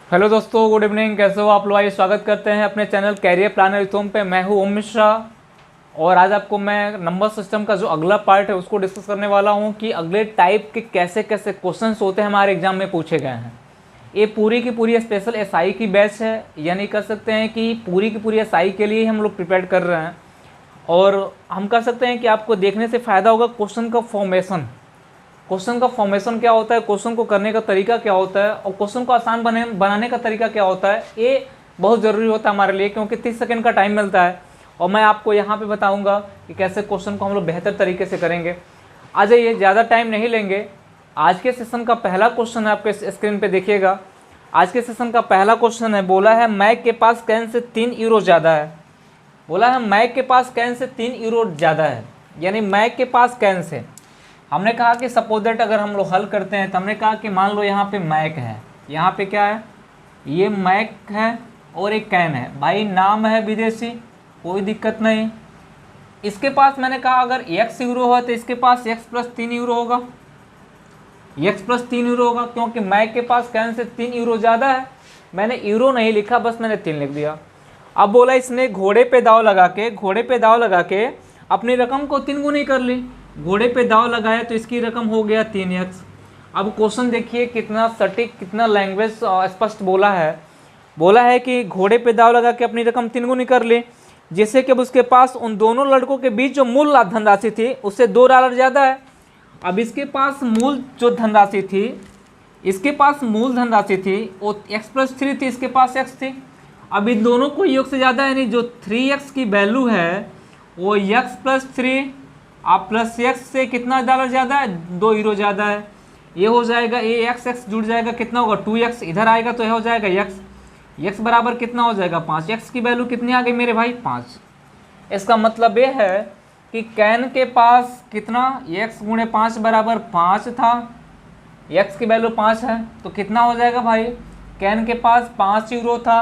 Hello दोस्तों, good evening. कैसे हो आप लोग? आइए स्वागत करते हैं अपने चैनल कैरियर प्लानर यूट्यूब पे। मैं हूं ओम मिश्रा और आज आपको मैं नंबर सिस्टम का जो अगला पार्ट है उसको डिस्कस करने वाला हूं कि अगले टाइप के कैसे कैसे क्वेश्चंस होते हैं हमारे एग्जाम में पूछे गए हैं। ये पूरी की पूरी स्पेशल एसआई की बैच है, यानी कर सकते हैं कि पूरी की पूरी एसआई के लिए हम लोग प्रिपेयर कर रहे हैं। और हम कर सकते हैं कि आपको देखने से फ़ायदा होगा क्वेश्चन का फॉर्मेशन। क्वेश्चन का फॉर्मेशन क्या होता है, क्वेश्चन को करने का तरीका क्या होता है और क्वेश्चन को आसान बनाने का तरीका क्या होता है, ये बहुत ज़रूरी होता है हमारे लिए, क्योंकि 30 सेकंड का टाइम मिलता है और मैं आपको यहाँ पे बताऊँगा कि कैसे क्वेश्चन को हम लोग बेहतर तरीके से करेंगे। आ जाइए, ज़्यादा टाइम नहीं लेंगे। आज के सेशन का पहला क्वेश्चन है, आपके स्क्रीन पर देखिएगा। आज के सेशन का पहला क्वेश्चन है, बोला है मैक के पास कैन से 3 यूरो ज़्यादा है। बोला है मैक के पास कैन से 3 यूरो ज़्यादा है, यानी मैक के पास कैन से। हमने कहा कि सपोज दैट अगर हम लोग हल करते हैं तो हमने कहा कि मान लो यहाँ पे मैक है, यहाँ पे क्या है, ये मैक है और एक कैन है। भाई नाम है विदेशी, कोई दिक्कत नहीं। इसके पास मैंने कहा अगर x यूरो है तो इसके पास x प्लस 3 यूरो होगा, x प्लस 3 यूरो होगा, क्योंकि मैक के पास कैन से 3 यूरो ज़्यादा है। मैंने यूरो नहीं लिखा, बस मैंने 3 लिख दिया। अब बोला इसने घोड़े पे दाव लगा के अपनी रकम को 3 गुनी कर ली। घोड़े पे दाव लगाया तो इसकी रकम हो गया 3x। अब क्वेश्चन देखिए कितना सटीक, कितना लैंग्वेज स्पष्ट बोला है कि घोड़े पे दाव लगा के अपनी रकम 3 गुनी कर ली, जिससे कि अब उसके पास उन दोनों लड़कों के बीच जो मूल धनराशि थी उससे $2 ज़्यादा है। अब इसके पास मूल धनराशि थी वो x प्लस 3 थी, इसके पास x थी। अब इन दोनों को योग से ज़्यादा है, यानी जो 3x की वैल्यू है वो x प्लस 3 आप प्लस x से कितना डॉलर ज़्यादा है, 2 यूरो ज़्यादा है। ये हो जाएगा, ये x जुड़ जाएगा, कितना होगा 2x, इधर आएगा तो यह हो जाएगा x बराबर कितना हो जाएगा 5। x की वैल्यू कितनी आ गई मेरे भाई, 5। इसका मतलब ये है कि कैन के पास कितना, x गुणे 5 बराबर 5 था, x की वैल्यू 5 है तो कितना हो जाएगा भाई, कैन के पास 5 यूरो था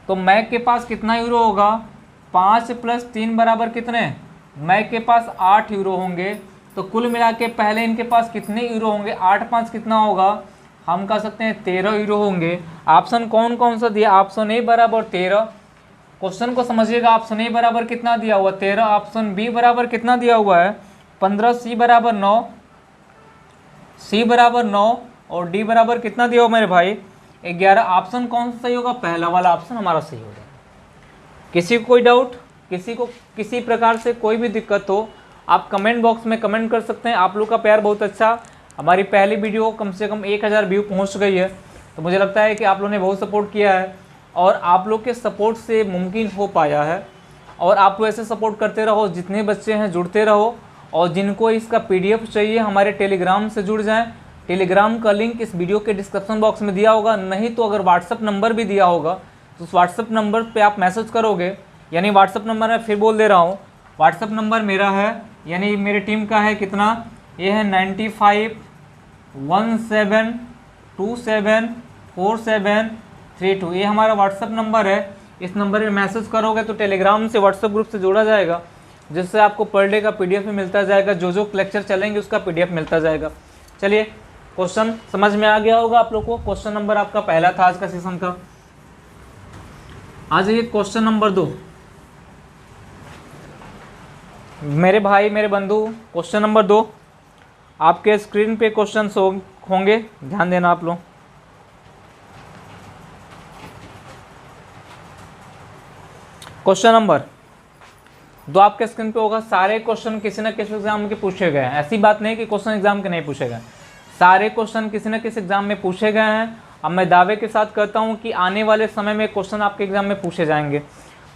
तो मैक के पास कितना यूरो होगा, 5 प्लस 3 बराबर कितने, मैक के पास 8 यूरो होंगे। तो कुल मिला के पहले इनके पास कितने यूरो होंगे, 8 5 कितना होगा, हम कह सकते हैं 13 यूरो होंगे। ऑप्शन कौन कौन सा दिया, ऑप्शन ए बराबर 13। क्वेश्चन को समझिएगा, ऑप्शन ए बराबर कितना दिया हुआ 13, ऑप्शन बी बराबर कितना दिया हुआ है 15, सी बराबर 9 और डी बराबर कितना दिया हुआ मेरे भाई 11। ऑप्शन कौन सा सही होगा, पहला वाला ऑप्शन हमारा सही होगा। किसी को कोई डाउट, किसी को किसी प्रकार से कोई भी दिक्कत हो आप कमेंट बॉक्स में कमेंट कर सकते हैं। आप लोग का प्यार बहुत अच्छा, हमारी पहली वीडियो कम से कम 1000 व्यू पहुंच गई है, तो मुझे लगता है कि आप लोगों ने बहुत सपोर्ट किया है और आप लोग के सपोर्ट से मुमकिन हो पाया है। और आप लोग ऐसे सपोर्ट करते रहो, जितने बच्चे हैं जुड़ते रहो, और जिनको इसका PDF चाहिए हमारे टेलीग्राम से जुड़ जाएँ। टेलीग्राम का लिंक इस वीडियो के डिस्क्रिप्शन बॉक्स में दिया होगा, नहीं तो अगर व्हाट्सअप नंबर भी दिया होगा तो उस व्हाट्सअप नंबर पे आप मैसेज करोगे, यानी व्हाट्सअप नंबर मैं फिर बोल दे रहा हूँ, व्हाट्सअप नंबर मेरा है, यानी मेरी टीम का है कितना, ये है 9517274732, ये हमारा व्हाट्सअप नंबर है। इस नंबर पे मैसेज करोगे तो टेलीग्राम से व्हाट्सअप ग्रुप से जोड़ा जाएगा, जिससे आपको पर डे का PDF भी मिलता जाएगा, जो लेक्चर चलेंगे उसका PDF मिलता जाएगा। चलिए, क्वेश्चन समझ में आ गया होगा आप लोग को। क्वेश्चन नंबर आपका पहला था आज का सेशन का। आ जाइए क्वेश्चन नंबर 2 मेरे भाई, मेरे बंधु। क्वेश्चन नंबर 2 आपके स्क्रीन पे क्वेश्चन होंगे, ध्यान देना आप लोग। क्वेश्चन नंबर 2 आपके स्क्रीन पे होगा। सारे क्वेश्चन किसी न किसी एग्जाम के पूछे गए हैं, ऐसी बात नहीं कि क्वेश्चन एग्जाम के नहीं पूछे गए, सारे क्वेश्चन किसी न किसी एग्जाम में पूछे गए हैं। अब मैं दावे के साथ कहता हूं कि आने वाले समय में क्वेश्चन आपके एग्जाम में पूछे जाएंगे।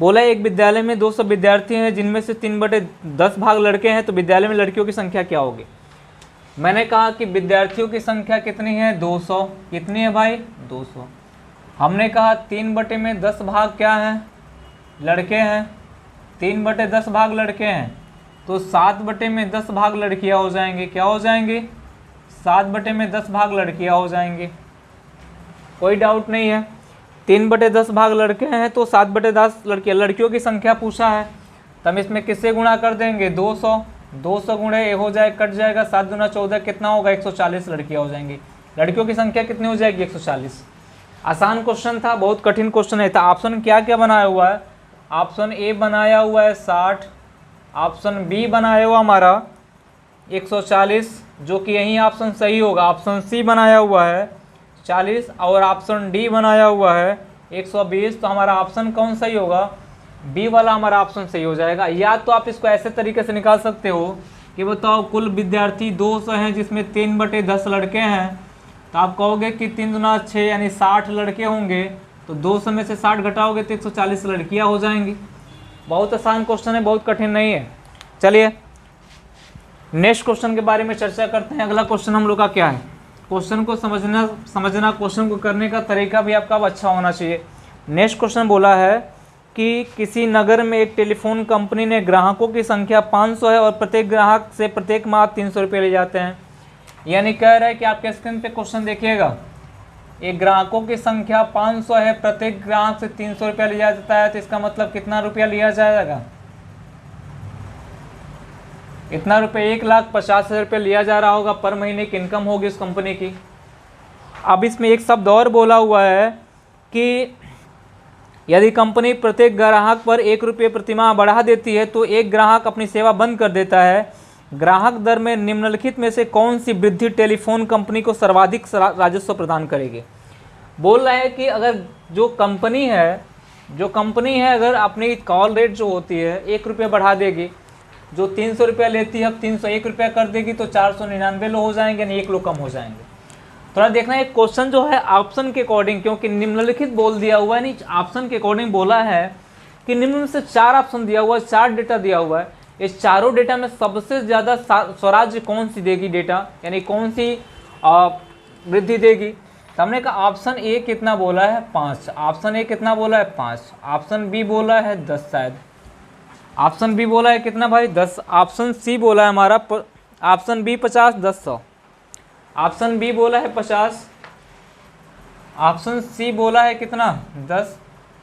बोला एक विद्यालय में 200 विद्यार्थी हैं, जिनमें से 3/10 भाग लड़के हैं, तो विद्यालय में लड़कियों की संख्या क्या होगी। मैंने कहा कि विद्यार्थियों की संख्या कितनी है, 200। कितनी है भाई, 200। हमने कहा 3/10 भाग क्या है, लड़के हैं, 3/10 भाग लड़के हैं, तो 7/10 भाग लड़कियां हो जाएंगी। क्या हो जाएंगी, 7/10 भाग लड़कियां हो जाएंगी। कोई डाउट नहीं है, 3/10 भाग लड़के हैं तो 7/10 लड़कियाँ। लड़कियों की संख्या पूछा है तो हम इसमें किससे गुणा कर देंगे, 200 गुणे हो जाए, कट जाएगा, 7 दूना 14 कितना होगा, 140 लड़कियाँ हो जाएंगी। लड़कियों की संख्या कितनी हो जाएगी, 140। आसान क्वेश्चन था, बहुत कठिन क्वेश्चन नहीं था। ऑप्शन क्या क्या बनाया हुआ है, ऑप्शन ए बनाया हुआ है 60, ऑप्शन बी बनाया हुआ हमारा 140, जो कि यही ऑप्शन सही होगा। ऑप्शन सी बनाया हुआ है 40 और ऑप्शन डी बनाया हुआ है 120। तो हमारा ऑप्शन कौन सही होगा, बी वाला हमारा ऑप्शन सही हो जाएगा। या तो आप इसको ऐसे तरीके से निकाल सकते हो कि बताओ कुल विद्यार्थी 200 हैं जिसमें 3/10 लड़के हैं, तो आप कहोगे कि 3 दूना 6 यानी 60 लड़के होंगे, तो 200 में से 60 घटाओगे तो 140 लड़कियां हो जाएंगी। बहुत आसान क्वेश्चन है, बहुत कठिन नहीं है। चलिए नेक्स्ट क्वेश्चन के बारे में चर्चा करते हैं। अगला क्वेश्चन हम लोग का क्या है, क्वेश्चन को समझना क्वेश्चन को करने का तरीका भी आपका अच्छा होना चाहिए। नेक्स्ट क्वेश्चन बोला है कि किसी नगर में एक टेलीफोन कंपनी ने ग्राहकों की संख्या 500 है और प्रत्येक ग्राहक से प्रत्येक माह 300 रुपये ले जाते हैं। यानी कह रहा है कि आपके स्क्रीन पे क्वेश्चन देखिएगा, एक ग्राहकों की संख्या 500 है, प्रत्येक ग्राहक से 300 रुपया लिया जाता है, तो इसका मतलब कितना रुपया लिया जाएगा, इतना रुपये 1,50,000 रुपये लिया जा रहा होगा पर महीने की इनकम होगी उस कंपनी की। अब इसमें एक शब्द और बोला हुआ है कि यदि कंपनी प्रत्येक ग्राहक पर 1 रुपये प्रतिमाह बढ़ा देती है तो एक ग्राहक अपनी सेवा बंद कर देता है। ग्राहक दर में निम्नलिखित में से कौन सी वृद्धि टेलीफोन कंपनी को सर्वाधिक राजस्व प्रदान करेगी। बोल रहा है कि अगर जो कंपनी है अगर अपनी कॉल रेट जो होती है 1 रुपये बढ़ा देगी, जो 300 रुपया लेती है अब 301 रुपया कर देगी, तो 499 लोग हो जाएंगे, यानी 1 लोग कम हो जाएंगे। थोड़ा देखना है क्वेश्चन जो है ऑप्शन के अकॉर्डिंग, क्योंकि निम्नलिखित बोल दिया हुआ है, नहीं ऑप्शन के अकॉर्डिंग बोला है कि निम्न में से 4 ऑप्शन दिया हुआ है, 4 डेटा दिया हुआ है। इस चारों डेटा में सबसे ज़्यादा स्वराज्य कौन सी देगी डेटा, यानी कौन सी वृद्धि देगी। तो हमने कहा ऑप्शन ए कितना बोला है 5, ऑप्शन ए कितना बोला है 5, ऑप्शन बी बोला है 10, शायद ऑप्शन बी बोला है कितना भाई 10, ऑप्शन सी बोला है हमारा ऑप्शन बी 50, 10, 100, ऑप्शन बी बोला है 50, ऑप्शन सी बोला है कितना 10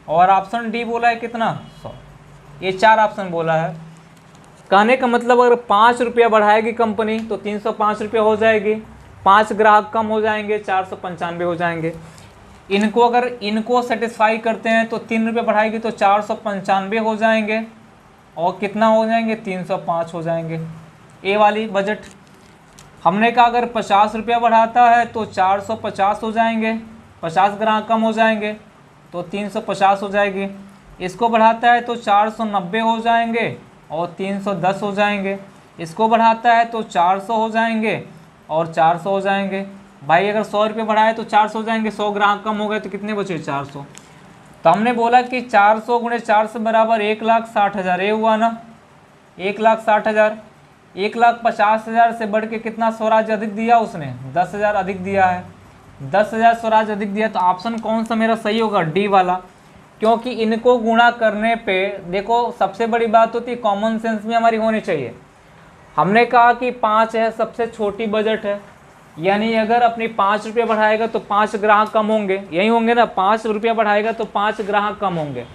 और ऑप्शन डी बोला है कितना 100। ये 4 ऑप्शन बोला है। कहने का मतलब अगर 5 रुपया बढ़ाएगी कंपनी तो 305 रुपया हो जाएगी, 5 ग्राहक कम हो जाएंगे 495 हो जाएंगे। इनको अगर इनको सेटिस्फाई करते हैं तो 3 रुपये बढ़ाएगी तो 495 हो जाएंगे और कितना हो जाएंगे 305 हो जाएंगे। ए वाली बजट हमने कहा अगर 50 रुपया बढ़ाता है तो 450 हो जाएंगे, 50 ग्राहक कम हो जाएंगे तो 350 हो जाएगी। इसको बढ़ाता है तो 490 हो जाएंगे और 310 हो जाएंगे। इसको बढ़ाता है तो 400 हो जाएंगे और 400 हो जाएंगे। भाई अगर 100 रुपये बढ़ाए तो 400 हो जाएंगे, 100 ग्राहक कम हो गए तो कितने बचे 400। तो हमने बोला कि 400 × 400 बराबर 1,60,000, ये हुआ ना 1,60,000। 1,50,000 से बढ़ के कितना स्वराज अधिक दिया उसने, 10,000 अधिक दिया है, 10,000 स्वराज अधिक दिया। तो ऑप्शन कौन सा मेरा सही होगा, डी वाला, क्योंकि इनको गुणा करने पे देखो सबसे बड़ी बात होती है कॉमन सेंस भी हमारी होनी चाहिए। हमने कहा कि 5 है, सबसे छोटी बजट है, यानी अगर अपनी 5 रुपये बढ़ाएगा तो 5 ग्राहक कम होंगे, यही होंगे ना, 5 रुपया बढ़ाएगा तो 5 ग्राहक कम होंगे।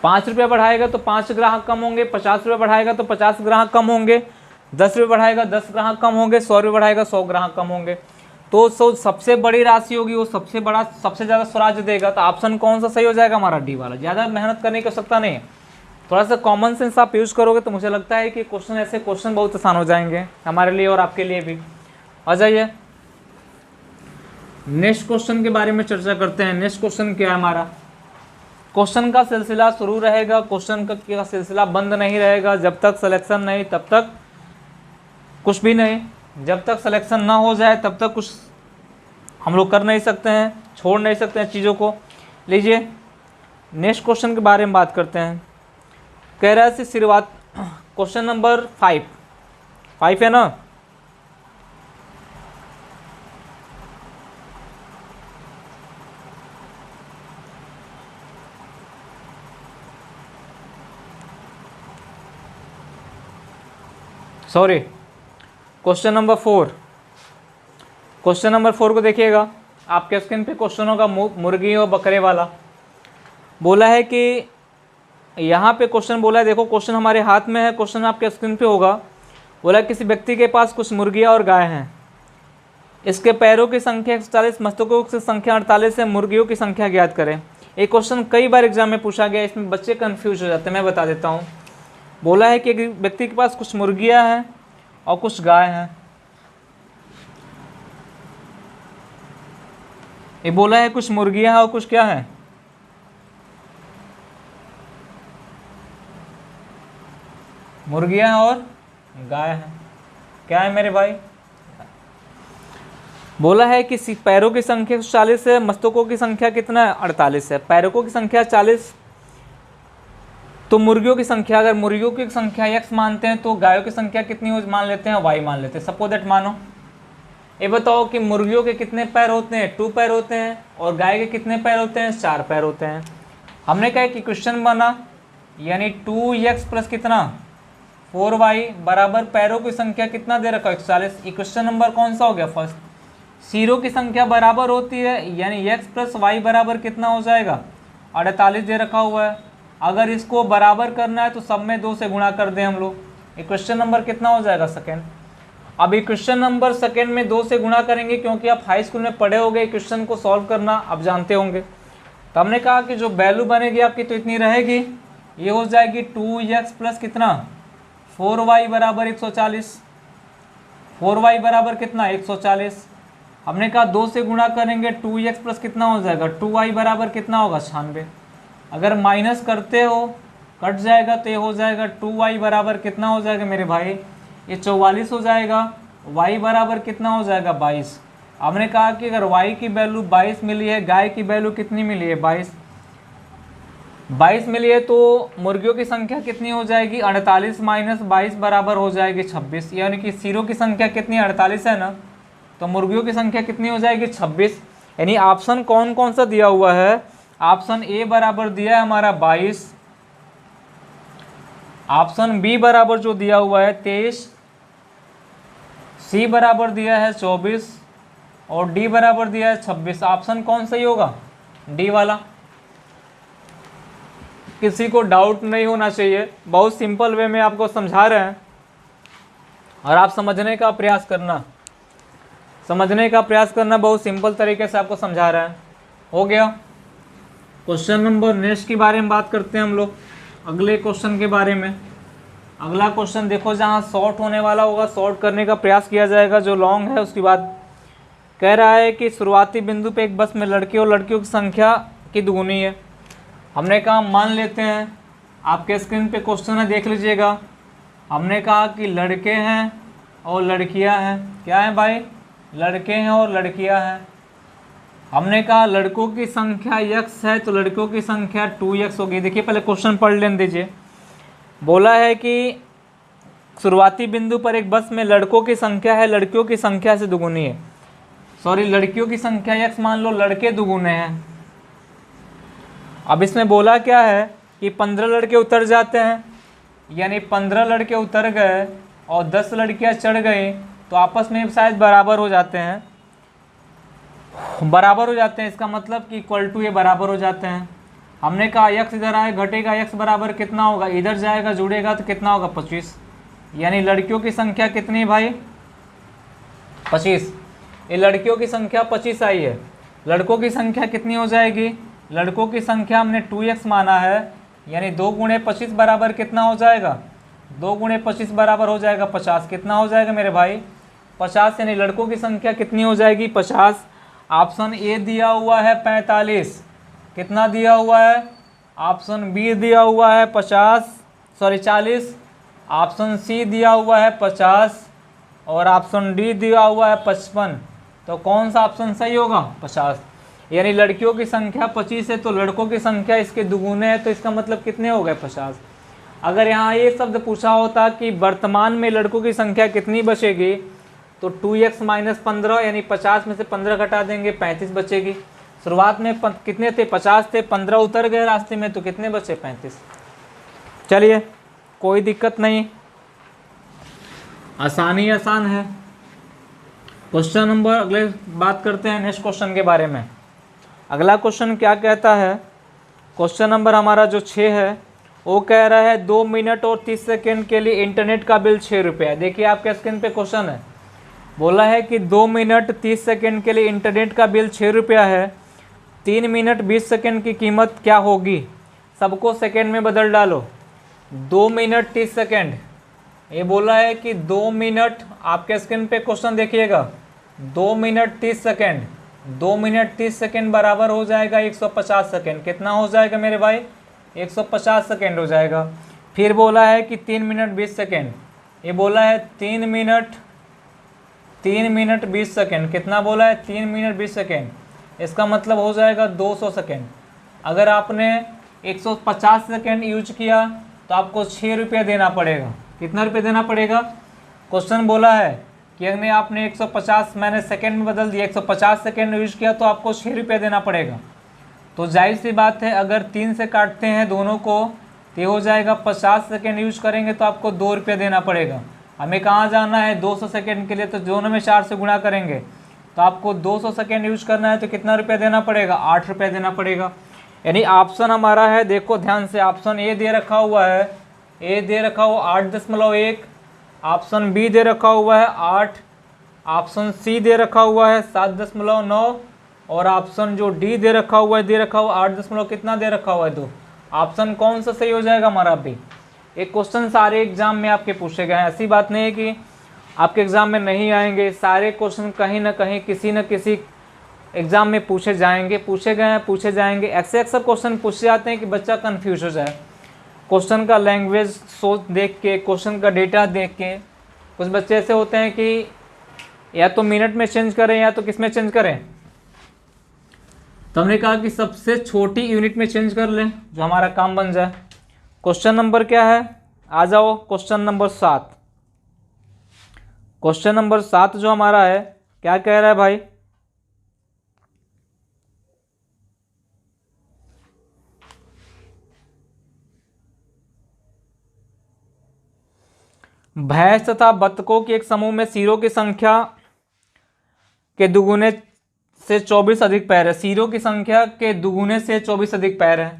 ₹5 बढ़ाएगा तो 5 ग्राहक कम होंगे, 50 रुपये बढ़ाएगा तो 50 ग्राहक कम होंगे, 10 रुपये बढ़ाएगा 10 ग्राहक कम होंगे, 100 रुपये बढ़ाएगा 100 ग्राहक कम होंगे। तो सबसे बड़ी राशि होगी वो सबसे ज़्यादा स्वराज देगा। तो ऑप्शन कौन सा सही हो जाएगा हमारा, डी वाला। ज़्यादा मेहनत करने की आवश्यकता नहीं है, थोड़ा सा कॉमन सेंस आप यूज़ करोगे तो मुझे लगता है कि ऐसे क्वेश्चन बहुत आसान हो जाएंगे हमारे लिए और आपके लिए भी। आ जाइए नेक्स्ट क्वेश्चन के बारे में चर्चा करते हैं। नेक्स्ट क्वेश्चन क्या है हमारा, क्वेश्चन का सिलसिला शुरू रहेगा, क्वेश्चन का सिलसिला बंद नहीं रहेगा। जब तक सिलेक्शन नहीं तब तक कुछ भी नहीं, जब तक सिलेक्शन ना हो जाए तब तक कुछ हम लोग कर नहीं सकते हैं, छोड़ नहीं सकते हैं चीज़ों को। लीजिए नेक्स्ट क्वेश्चन के बारे में बात करते हैं। कह रहा है शुरुआत क्वेश्चन नंबर 5 है ना, sorry question number 4। Question number 4 को देखिएगा, आपके स्क्रीन पे क्वेश्चन होगा मुर्गी और बकरे वाला। बोला है कि यहाँ पे क्वेश्चन बोला है, देखो क्वेश्चन हमारे हाथ में है, क्वेश्चन आपके स्क्रीन पे होगा। बोला किसी व्यक्ति के पास कुछ मुर्गियाँ और गाय हैं, इसके पैरों की संख्या 140, मस्तकों की संख्या 48 है, मुर्गियों की संख्या ज्ञात करें। एक क्वेश्चन कई बार एग्जाम में पूछा गया, इसमें बच्चे कंफ्यूज हो जाते हैं, मैं बता देता हूँ। बोला है कि एक व्यक्ति के पास कुछ मुर्गियाँ हैं और कुछ गाय हैं। ये बोला है कुछ मुर्गियाँ हैं और कुछ क्या है, मुर्गियाँ हैं और गाय हैं। क्या है मेरे भाई? बोला है कि पैरों की संख्या 40 है, मस्तकों की संख्या कितना है? 48 है। पैरों की संख्या 40, तो मुर्गियों की संख्या, अगर मुर्गियों की संख्या x मानते हैं तो गायों की संख्या कितनी हो मान लेते हैं? y मान लेते हैं। सपोज दैट मानो, ये बताओ कि मुर्गियों के कितने पैर होते हैं? 2 पैर होते हैं, और गाय के कितने पैर होते हैं? 4 पैर होते हैं। हमने कहा कि क्वेश्चन बना, यानी 2x प्लस कितना 4y बराबर पैरों की संख्या कितना दे रखा है? 41। क्वेश्चन नंबर कौन सा हो गया? फर्स्ट। सिरों की संख्या बराबर होती है, यानी x प्लस वाई बराबर कितना हो जाएगा? 48 दे रखा हुआ है। अगर इसको बराबर करना है तो सब में 2 से गुणा कर दें हम लोग। क्वेश्चन नंबर कितना हो जाएगा? सेकेंड। अब क्वेश्चन नंबर सेकेंड में 2 से गुणा करेंगे, क्योंकि आप हाई स्कूल में पढ़े होंगे, क्वेश्चन को सॉल्व करना आप जानते होंगे। तो हमने कहा कि जो वैल्यू बनेगी आपकी तो इतनी रहेगी, ये हो जाएगी 2x प्लस कितना 4y बराबर 140। 4y बराबर कितना? 140। हमने कहा 2 से गुणा करेंगे, 2x प्लस कितना हो जाएगा? 2y बराबर कितना होगा? 96। अगर माइनस करते हो कट जाएगा तो ये हो जाएगा 2y बराबर कितना हो जाएगा मेरे भाई? ये 44 हो जाएगा। y बराबर कितना हो जाएगा? 22। हमने कहा कि अगर y की वैल्यू 22 मिली है, गाय की वैल्यू कितनी मिली है? 22 मिली है, तो मुर्गियों की संख्या कितनी हो जाएगी? 48 माइनस 22 बराबर हो जाएगी 26। यानी कि सिरों की संख्या कितनी? 48 है ना, तो मुर्गियों की संख्या कितनी हो जाएगी? 26। यानी ऑप्शन कौन कौन सा दिया हुआ है? ऑप्शन ए बराबर दिया है हमारा 22, ऑप्शन बी बराबर जो दिया हुआ है 23, सी बराबर दिया है 24 और डी बराबर दिया है 26। ऑप्शन कौन सही होगा? डी वाला। किसी को डाउट नहीं होना चाहिए, बहुत सिंपल वे में आपको समझा रहे हैं और आप समझने का प्रयास करना, बहुत सिंपल तरीके से आपको समझा रहे हैं। हो गया। क्वेश्चन नंबर नेक्स्ट के बारे में बात करते हैं हम लोग, अगले क्वेश्चन के बारे में। अगला क्वेश्चन देखो, जहाँ शॉर्ट होने वाला होगा शॉर्ट करने का प्रयास किया जाएगा, जो लॉन्ग है उसके बाद कह रहा है कि शुरुआती बिंदु पे एक बस में लड़के और लड़कियों की संख्या की दुगुनी है। हमने कहा मान लेते हैं, आपके स्क्रीन पे क्वेश्चन है देख लीजिएगा। हमने कहा कि लड़के हैं और लड़कियां हैं। क्या है भाई? लड़के हैं और लड़कियां हैं। हमने कहा लड़कों की संख्या x है तो लड़कियों की संख्या 2x होगी। देखिए पहले क्वेश्चन पढ़ लेने दीजिए। बोला है कि शुरुआती बिंदु पर एक बस में लड़कों की संख्या है, लड़कियों की संख्या से दुगुनी है। सॉरी, लड़कियों की संख्या x मान लो, लड़के दुगुने हैं। अब इसमें बोला क्या है कि 15 लड़के उतर जाते हैं, यानी 15 लड़के उतर गए और 10 लड़कियां चढ़ गई, तो आपस में शायद बराबर हो जाते हैं, इसका मतलब कि इक्वल टू ये बराबर हो जाते हैं। हमने कहा x इधर आए घटेगा, x बराबर कितना होगा? इधर जाएगा जुड़ेगा तो कितना होगा? 25। यानी लड़कियों की संख्या कितनी भाई? 25। ये लड़कियों की संख्या 25 आई है। लड़कों की संख्या कितनी हो जाएगी? लड़कों की संख्या हमने 2x माना है, यानी 2 गुणे 25 बराबर कितना हो जाएगा? 2 गुणे 25 बराबर हो जाएगा 50। कितना हो जाएगा मेरे भाई? 50। यानी लड़कों की संख्या कितनी हो जाएगी? 50। ऑप्शन ए दिया हुआ है 45। कितना दिया हुआ है? ऑप्शन बी दिया हुआ है 40। ऑप्शन सी दिया हुआ है 50 और ऑप्शन डी दिया हुआ है 55। तो कौन सा ऑप्शन सही होगा? 50। यानी लड़कियों की संख्या 25 है तो लड़कों की संख्या इसके दुगुने है, तो इसका मतलब कितने हो गए? 50। अगर यहाँ ये शब्द पूछा होता कि वर्तमान में लड़कों की संख्या कितनी बचेगी, तो 2x माइनस 15, यानी 50 में से 15 घटा देंगे 35 बचेगी। शुरुआत में कितने थे? 50 थे, 15 उतर गए रास्ते में, तो कितने बचे? 35। चलिए कोई दिक्कत नहीं, आसान है। क्वेश्चन नंबर अगले बात करते हैं नेक्स्ट क्वेश्चन के बारे में। अगला क्वेश्चन क्या कहता है? क्वेश्चन नंबर हमारा जो 6 है वो कह रहा है 2 मिनट और 30 सेकेंड के लिए इंटरनेट का बिल 6 रुपया। देखिए आपके स्क्रीन पे क्वेश्चन है, बोला है कि 2 मिनट 30 सेकेंड के लिए इंटरनेट का बिल 6 रुपया है, 3 मिनट 20 सेकेंड की कीमत क्या होगी? सबको सेकेंड में बदल डालो। 2 मिनट 30 सेकेंड, ये बोला है कि 2 मिनट, आपके स्क्रीन पे क्वेश्चन देखिएगा, 2 मिनट 30 सेकेंड, 2 मिनट 30 सेकेंड बराबर हो जाएगा 150 सेकेंड। कितना हो जाएगा मेरे भाई? 150 सेकेंड हो जाएगा। फिर बोला है कि 3 मिनट 20 सेकेंड, ये बोला है 3 मिनट 20 सेकेंड। कितना बोला है? 3 मिनट 20 सेकेंड। इसका मतलब हो जाएगा 200 सेकेंड। अगर आपने 150 सेकेंड यूज किया तो आपको 6 रुपये देना पड़ेगा। कितना रुपये देना पड़ेगा? क्वेश्चन बोला है कि अगर आपने 150, मैंने सेकेंड में बदल दिया, 150 सेकेंड यूज किया तो आपको 6 रुपये देना पड़ेगा। तो जाहिर सी बात है, अगर 3 से काटते हैं दोनों को तो ये हो जाएगा 50 सेकेंड यूज करेंगे तो आपको 2 रुपये देना पड़ेगा। हमें कहाँ जाना है? 200 सेकेंड के लिए, तो दोनों में 4 से गुणा करेंगे तो आपको 200 सेकेंड यूज करना है तो कितना रुपया देना पड़ेगा? 8 रुपये देना पड़ेगा। यानी ऑप्शन हमारा है, देखो ध्यान से, ऑप्शन ए दे रखा हुआ है, ए दे रखा हुआ 8.1, ऑप्शन बी दे रखा हुआ है 8, ऑप्शन सी दे रखा हुआ है 7.9 और ऑप्शन जो डी दे रखा हुआ है, दे रखा हुआ 8 कितना दे रखा हुआ है 2। ऑप्शन कौन सा सही हो जाएगा हमारा? भी एक क्वेश्चन सारे एग्जाम में आपके पूछे गए हैं, ऐसी बात नहीं है कि आपके एग्जाम में नहीं आएंगे। सारे क्वेश्चन कहीं ना कहीं किसी न किसी एग्जाम में पूछे जाएंगे, पूछे गए हैं, पूछे जाएंगे। ऐसे अक्सर क्वेश्चन पूछे जाते हैं कि बच्चा कंफ्यूज हो जाए। क्वेश्चन का लैंग्वेज सोच देख के, क्वेश्चन का डेटा देख के, कुछ बच्चे ऐसे होते हैं कि या तो मिनट में चेंज करें या तो किस में चेंज करें। तो हमने कहा कि सबसे छोटी यूनिट में चेंज कर लें जो हमारा काम बन जाए। क्वेश्चन नंबर क्या है? आ जाओ, क्वेश्चन नंबर 7। क्वेश्चन नंबर 7 जो हमारा है, क्या कह रहा है भाई? भैंस तथा बत्तखों के एक समूह में सीरों की संख्या के दुगुने से 24 अधिक पैर है। सीरों की संख्या के दुगुने से 24 अधिक पैर है।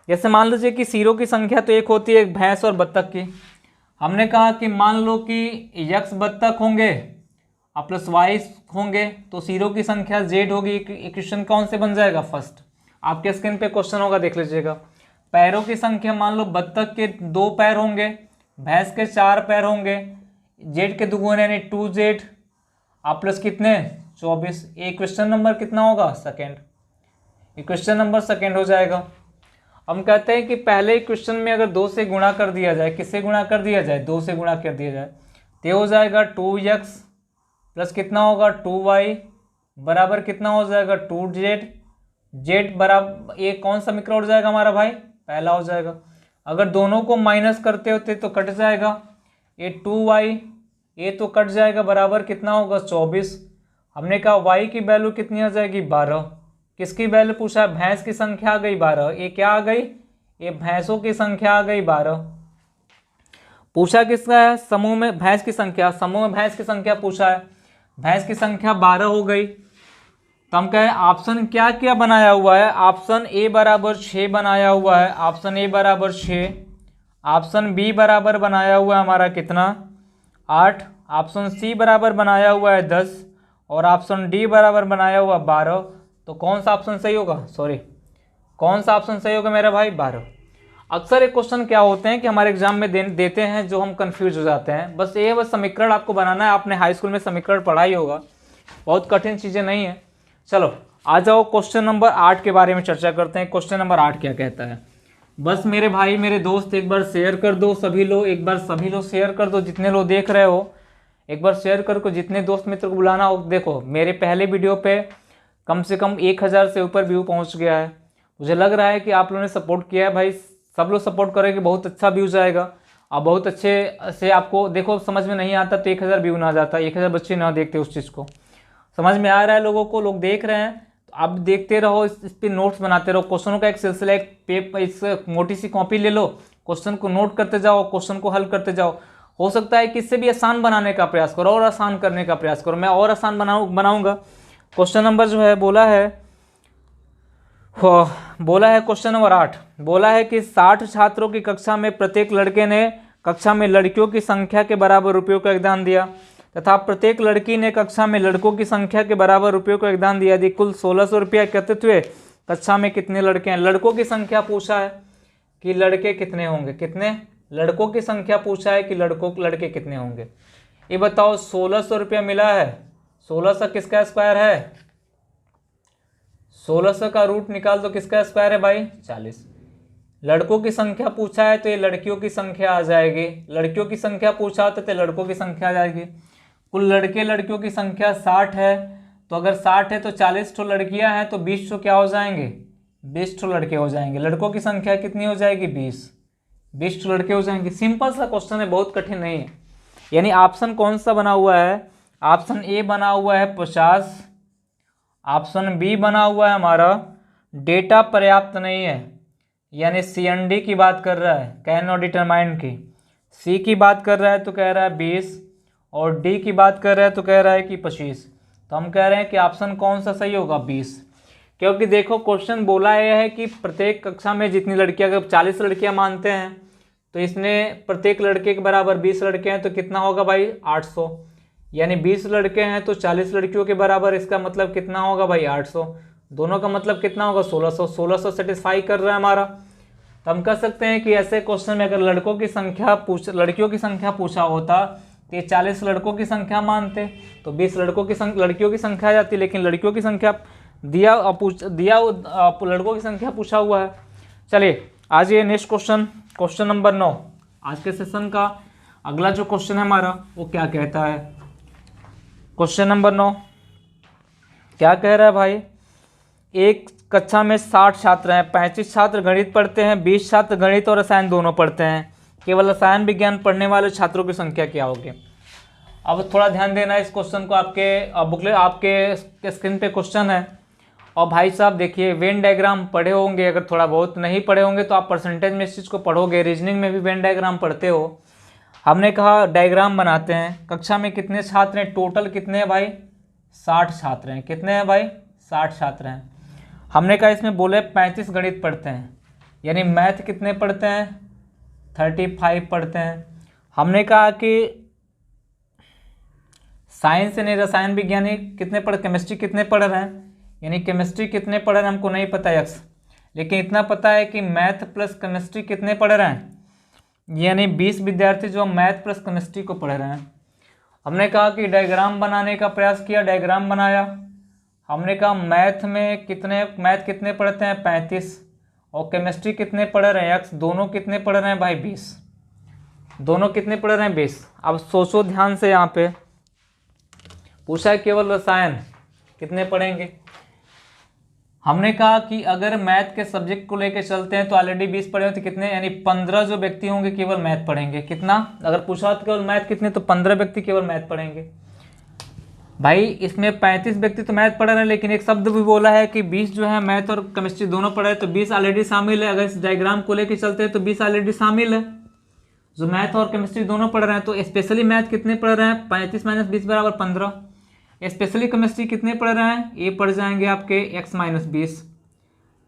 जैसे मान लीजिए कि सीरों की संख्या तो एक होती है, एक भैंस और बत्तख की। हमने कहा कि मान लो कि यक्स बत्तख होंगे और प्लस वाई होंगे तो सीरों की संख्या जेड होगी। इक्वेशन कौन से बन जाएगा? फर्स्ट। आपके स्क्रीन पे क्वेश्चन होगा, देख लीजिएगा। पैरों की संख्या, मान लो बत्तख के 2 पैर होंगे, भैंस के 4 पैर होंगे, जेड के दुगुने यानी 2z आप प्लस कितने? 24। ये क्वेश्चन नंबर कितना होगा? सेकेंड। ये क्वेश्चन नंबर सेकेंड हो जाएगा। हम कहते हैं कि पहले क्वेश्चन में अगर 2 से गुणा कर दिया जाए, किससे गुणा कर दिया जाए? 2 से गुणा कर दिया जाए तो हो जाएगा 2x प्लस कितना होगा? 2y बराबर कितना हो जाएगा? 2z। जेड बराबर, ये कौन सा समीकरण हो जाएगा हमारा भाई? पहला हो जाएगा। अगर दोनों को माइनस करते होते तो कट जाएगा, ये 2y, ये तो कट जाएगा, बराबर कितना होगा? 24। हमने कहा y की वैल्यू कितनी आ जाएगी? 12। किसकी वैल्यू पूछा है? भैंस की संख्या आ गई 12। ये क्या आ गई? ये भैंसों की संख्या आ गई 12। पूछा किसका है? समूह में भैंस की संख्या, समूह में भैंस की संख्या पूछा है। भैंस की संख्या 12 हो गई। तो हम कहें ऑप्शन क्या क्या बनाया हुआ है? ऑप्शन ए बराबर 6 बनाया हुआ है, ऑप्शन ए बराबर 6। ऑप्शन बी बराबर बनाया हुआ है हमारा कितना? 8। ऑप्शन सी बराबर बनाया हुआ है 10 और ऑप्शन डी बराबर बनाया हुआ 12। तो कौन सा ऑप्शन सही होगा? सॉरी, कौन सा ऑप्शन सही होगा मेरा भाई? 12। अक्सर एक क्वेश्चन क्या होते हैं कि हमारे एग्जाम में देते हैं जो हम कंफ्यूज हो जाते हैं। बस ये बस समीकरण आपको बनाना है। आपने हाई स्कूल में समीकरण पढ़ा ही होगा, बहुत कठिन चीज़ें नहीं है। चलो आ जाओ, क्वेश्चन नंबर 8 के बारे में चर्चा करते हैं। क्वेश्चन नंबर 8 क्या कहता है? बस मेरे भाई मेरे दोस्त एक बार शेयर कर दो, सभी लोग एक बार सभी लोग शेयर कर दो, जितने लोग देख रहे हो एक बार शेयर करके जितने दोस्त मित्र को बुलाना हो। देखो मेरे पहले वीडियो पे कम से कम 1000 से ऊपर व्यू पहुंच गया है। मुझे लग रहा है कि आप लोगों ने सपोर्ट किया है भाई, सब लोग सपोर्ट करेंगे, बहुत अच्छा व्यूज़ आएगा और बहुत अच्छे से आपको देखो समझ में नहीं आता तो 1000 व्यू ना जाता, 1000 बच्चे ना देखते उस चीज़ को। समझ में आ रहा है लोगों को, लोग देख रहे हैं तो आप देखते रहो, इस पर नोट्स बनाते रहो। क्वेश्चनों का एक सिलसिला, एक पेपर, इस मोटी सी कॉपी ले लो, क्वेश्चन को नोट करते जाओ, क्वेश्चन को हल करते जाओ। हो सकता है कि इससे भी आसान बनाने का प्रयास करो और आसान करने का प्रयास करो। मैं और आसान बनाऊंगा। क्वेश्चन नंबर जो है बोला है बोला है क्वेश्चन नंबर 8, बोला है कि 60 छात्रों की कक्षा में प्रत्येक लड़के ने कक्षा में लड़कियों की संख्या के बराबर रुपयों का योगदान दिया तथा प्रत्येक लड़की ने कक्षा में लड़कों की संख्या के बराबर रुपयों का योगदान दिया। यदि कुल 1600 रुपया एकत्रित हुए, कक्षा में कितने लड़के हैं? लड़कों की संख्या पूछा है कि लड़के कितने होंगे, कितने लड़कों की संख्या पूछा है कि लड़के कितने होंगे। ये बताओ 1600 रुपया मिला है, 1600 किसका स्क्वायर है? 1600 का रूट निकाल दो, किसका स्क्वायर है भाई? 40। लड़कों की संख्या पूछा है तो ये लड़कियों की संख्या आ जाएगी, लड़कियों की संख्या पूछा होता तो लड़कों की संख्या आ जाएगी। कुल लड़के लड़कियों की संख्या 60 है, तो अगर 60 है तो 40 ठो लड़कियां हैं तो 20 ठो क्या हो जाएंगे? 20 ठो लड़के हो जाएंगे। लड़कों की संख्या कितनी हो जाएगी? 20 ठो लड़के हो जाएंगे। सिंपल सा क्वेश्चन है, बहुत कठिन नहीं है। यानी ऑप्शन कौन सा बना हुआ है? ऑप्शन ए बना हुआ है 50, ऑप्शन बी बना हुआ है हमारा डेटा पर्याप्त नहीं है, यानी CND की बात कर रहा है, कैन नॉट डिटरमाइन की। सी की बात कर रहा है तो कह रहा है 20, और डी की बात कर रहा है तो कह रहा है कि 25। तो हम कह रहे हैं कि ऑप्शन कौन सा सही होगा? 20। क्योंकि देखो क्वेश्चन बोला यह है कि प्रत्येक कक्षा में जितनी लड़कियां, अगर 40 लड़कियां मानते हैं तो इसने प्रत्येक लड़के के बराबर 20 लड़के हैं तो कितना होगा भाई? 800। यानी 20 लड़के हैं तो 40 लड़कियों के बराबर, इसका मतलब कितना होगा भाई? 800। दोनों का मतलब कितना होगा? 1600। 1600 सेटिस्फाई कर रहा है हमारा। तो हम कह सकते हैं कि ऐसे क्वेश्चन में अगर लड़कियों की संख्या पूछा होता तो ये 40 लड़कों की संख्या मानते तो 20 लड़कियों की संख्या आ जाती, लेकिन लड़कियों की संख्या लड़कों की संख्या पूछा हुआ है। चलिए आज ये नेक्स्ट क्वेश्चन नंबर 9, आज के सेशन का अगला जो क्वेश्चन है हमारा वो क्या कहता है? क्वेश्चन नंबर 9 क्या कह रहा है भाई? एक कक्षा में 60 छात्र हैं, 35 छात्र गणित पढ़ते हैं, 20 छात्र गणित और रसायन दोनों पढ़ते हैं। केवल रसायन विज्ञान पढ़ने वाले छात्रों की संख्या क्या होगी? अब थोड़ा ध्यान देना इस क्वेश्चन को, आपके बुकलेट आपके स्क्रीन पे क्वेश्चन है। और भाई साहब देखिए, वेन डायग्राम पढ़े होंगे, अगर थोड़ा बहुत नहीं पढ़े होंगे तो आप परसेंटेज में इस चीज़ को पढ़ोगे। रीजनिंग में भी वेन डायग्राम पढ़ते हो। हमने कहा डायग्राम बनाते हैं। कक्षा में कितने छात्र हैं? टोटल कितने हैं भाई? 60 छात्र हैं। कितने हैं भाई? 60 छात्र हैं। हमने कहा इसमें बोले 35 गणित पढ़ते हैं, यानी मैथ कितने पढ़ते हैं? 35 पढ़ते हैं। हमने कहा कि साइंस यानी रसायन विज्ञानी कितने केमिस्ट्री कितने पढ़ रहे हैं, यानी केमिस्ट्री कितने पढ़ रहे हैं हमको नहीं पता एक्स, लेकिन इतना पता है कि मैथ प्लस केमिस्ट्री कितने पढ़ रहे हैं, यानी 20 विद्यार्थी जो मैथ प्लस केमिस्ट्री को पढ़ रहे हैं। हमने कहा कि डायग्राम बनाने का प्रयास किया, डायग्राम बनाया। हमने कहा मैथ कितने पढ़ते हैं? 35, और केमिस्ट्री कितने पढ़ रहे हैं? एक्स। दोनों कितने पढ़ रहे हैं भाई? 20। दोनों कितने पढ़ रहे हैं? 20। अब सोचो ध्यान से, यहाँ पे पूछा है केवल रसायन कितने पढ़ेंगे। हमने कहा कि अगर मैथ के सब्जेक्ट को लेकर चलते हैं तो ऑलरेडी 20 पढ़े तो कितने, यानी 15 जो व्यक्ति होंगे केवल मैथ पढ़ेंगे। कितना? अगर पूछा तो केवल मैथ कितने, तो 15 व्यक्ति केवल मैथ पढ़ेंगे। भाई इसमें 35 व्यक्ति तो मैथ पढ़ रहे हैं, लेकिन एक शब्द भी बोला है कि 20 जो है मैथ और केमिस्ट्री दोनों पढ़ रहे हैं, तो 20 ऑलरेडी शामिल है। अगर इस डायग्राम को लेकर चलते हैं तो 20 ऑलरेडी शामिल है, जो मैथ और केमिस्ट्री दोनों पढ़ रहे हैं। तो स्पेशली मैथ कितने पढ़ रहे हैं? 35 - 20 बराबर 15। स्पेशली केमिस्ट्री कितने पढ़ रहे हैं? ये पढ़ जाएंगे आपके x - 20,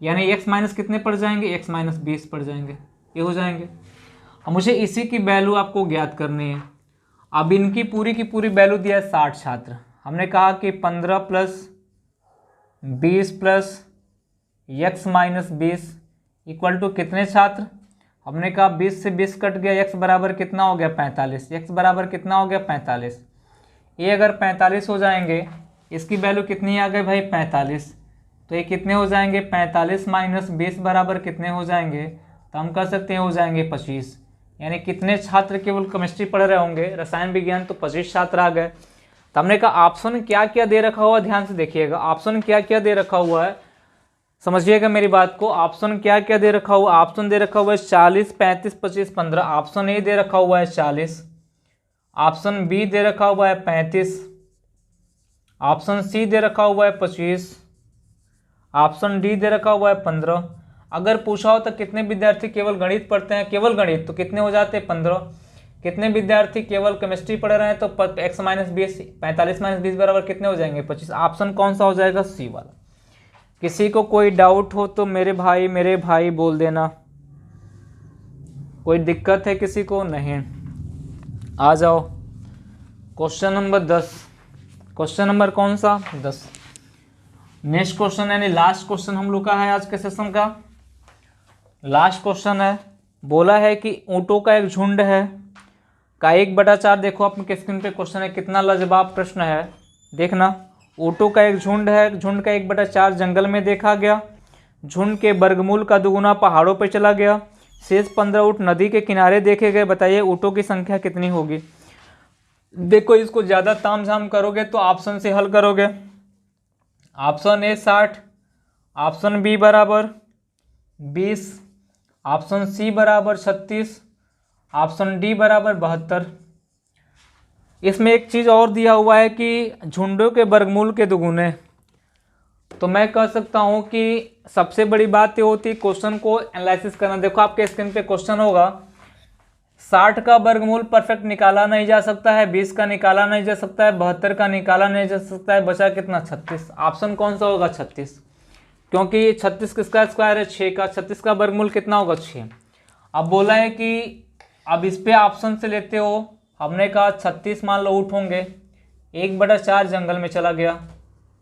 यानी x माइनस कितने पढ़ जाएंगे? x - 20 पढ़ जाएंगे, ये हो जाएंगे। अब मुझे इसी की वैल्यू आपको ज्ञात करनी है। अब इनकी पूरी की पूरी वैल्यू दिया है 60 छात्र। हमने कहा कि 15 + 20 + x - 20 इक्वल टू कितने छात्र? हमने कहा 20 से 20 कट गया, x बराबर कितना हो गया? 45। x बराबर कितना हो गया? 45। ये अगर 45 हो जाएंगे, इसकी वैल्यू कितनी आ गई भाई? 45। तो ये कितने हो जाएंगे? 45 - 20 बराबर कितने हो जाएंगे? तो हम कह सकते हैं हो जाएंगे 25। यानी कितने छात्र केवल केमिस्ट्री पढ़ रहे होंगे, रसायन विज्ञान तो 25 छात्र आ गए। तो हमने कहा ऑप्शन क्या क्या दे रखा हुआ, ध्यान से देखिएगा। ऑप्शन क्या क्या दे रखा हुआ है, समझिएगा मेरी बात को। ऑप्शन क्या क्या दे रखा हुआ? ऑप्शन दे रखा हुआ है 40, 35, 25, 15। ऑप्शन ए दे रखा हुआ है 40, ऑप्शन बी दे रखा हुआ है 35, ऑप्शन सी दे रखा हुआ है 25, ऑप्शन डी दे रखा हुआ है 15। अगर पूछा हो तो कितने विद्यार्थी केवल गणित पढ़ते हैं, केवल गणित, तो कितने हो जाते हैं? 15। कितने विद्यार्थी केवल केमिस्ट्री पढ़ रहे हैं, तो x - 20, 45 - 20 बराबर कितने हो जाएंगे? 25। ऑप्शन कौन सा हो जाएगा? सी वाला। किसी को कोई डाउट हो तो मेरे भाई बोल देना। कोई दिक्कत है किसी को? नहीं, आ जाओ। Question number 10। क्वेश्चन नंबर कौन सा? 10। नेक्स्ट क्वेश्चन यानी लास्ट क्वेश्चन हम लोग का है आज के सेशन का। लास्ट क्वेश्चन है, बोला है कि ऊँटों का एक झुंड है का 1/4। देखो आपके स्क्रीन पे क्वेश्चन है, कितना लाजवाब प्रश्न है, देखना। ऊँटों का एक झुंड है, झुंड का 1/4 जंगल में देखा गया, झुंड के वर्गमूल का दुगुना पहाड़ों पर चला गया, शेष 15 ऊँट नदी के किनारे देखे गए, बताइए ऊँटों की संख्या कितनी होगी। देखो इसको ज़्यादा तामझाम करोगे तो ऑप्शन से हल करोगे। ऑप्शन ए 60, ऑप्शन बी बराबर 20, ऑप्शन सी बराबर 36, ऑप्शन डी बराबर 72। इसमें एक चीज़ और दिया हुआ है कि झुंडों के वर्गमूल के दुगुने। तो मैं कह सकता हूँ कि सबसे बड़ी बात ये होती है क्वेश्चन को एनालिसिस करना। देखो आपके स्क्रीन पे क्वेश्चन होगा, 60 का वर्गमूल परफेक्ट निकाला नहीं जा सकता है, 20 का निकाला नहीं जा सकता है, 72 का निकाला नहीं जा सकता है, बचा कितना? 36। ऑप्शन कौन सा होगा? 36, क्योंकि 36 किसका स्क्वायर है? 6 का। 36 का वर्गमूल कितना होगा? 6। अब बोला है कि अब इस पे ऑप्शन से लेते हो, हमने कहा 36 मान लो ऊँट होंगे, 1/4 जंगल में चला गया,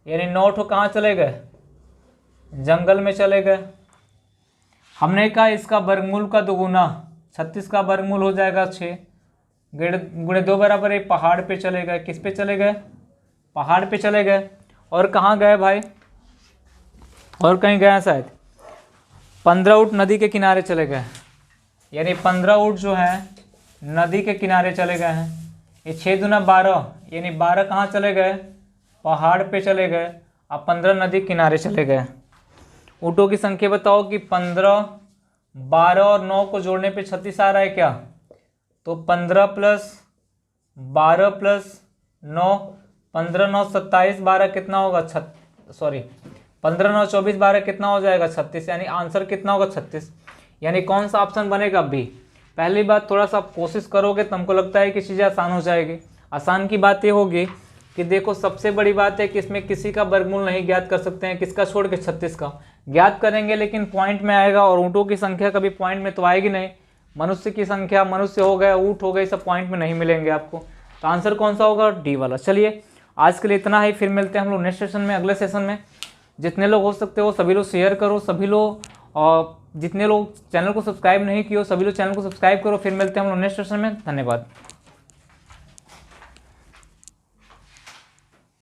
यानी 9 ठो कहाँ चले गए? जंगल में चले गए। हमने कहा इसका वर्गमूल का दुगुना, 36 का वर्गमूल हो जाएगा 6, गुणे 2 बराबर 1, पहाड़ पे चले गए। किस पे चले गए? पहाड़ पे चले गए। और कहाँ गए भाई? और कहीं गए शायद? 15 ऊँट नदी के किनारे चले गए, यानी 15 ऊँट जो है नदी के किनारे चले गए हैं। ये 6 दूना 12, यानी 12 कहाँ चले गए? पहाड़ पे चले गए। अब 15 नदी किनारे चले गए। ऊँटों की संख्या बताओ कि 15, 12 और 9 को जोड़ने पे 36 आ रहा है क्या? तो 15 + 12 + 9, 15 9 27, 12 कितना होगा? 15 9 24, 12 कितना हो जाएगा? 36, यानी आंसर कितना होगा? 36। यानी कौन सा ऑप्शन बनेगा? बी। पहली बात, थोड़ा सा आप कोशिश करोगे तो हमको लगता है कि चीज़ें आसान हो जाएगी। आसान की बात ये होगी कि देखो सबसे बड़ी बात है कि इसमें किसी का वर्गमूल नहीं ज्ञात कर सकते हैं, किसका छोड़ के? 36 का। ज्ञात करेंगे लेकिन पॉइंट में आएगा, और ऊँटों की संख्या कभी पॉइंट में तो आएगी नहीं। मनुष्य की संख्या, मनुष्य हो गए, ऊँट हो गए, सब पॉइंट में नहीं मिलेंगे आपको। तो आंसर कौन सा होगा? डी वाला। चलिए आज के लिए इतना ही, फिर मिलते हैं हम लोग नेक्स्ट सेशन में, अगले सेशन में। जितने लोग हो सकते हो सभी लोग शेयर करो, सभी लोग, और जितने लोग चैनल को सब्सक्राइब नहीं किए हो सभी लोग चैनल को सब्सक्राइब करो। फिर मिलते हैं हम लोग नेक्स्ट सेशन में। धन्यवाद।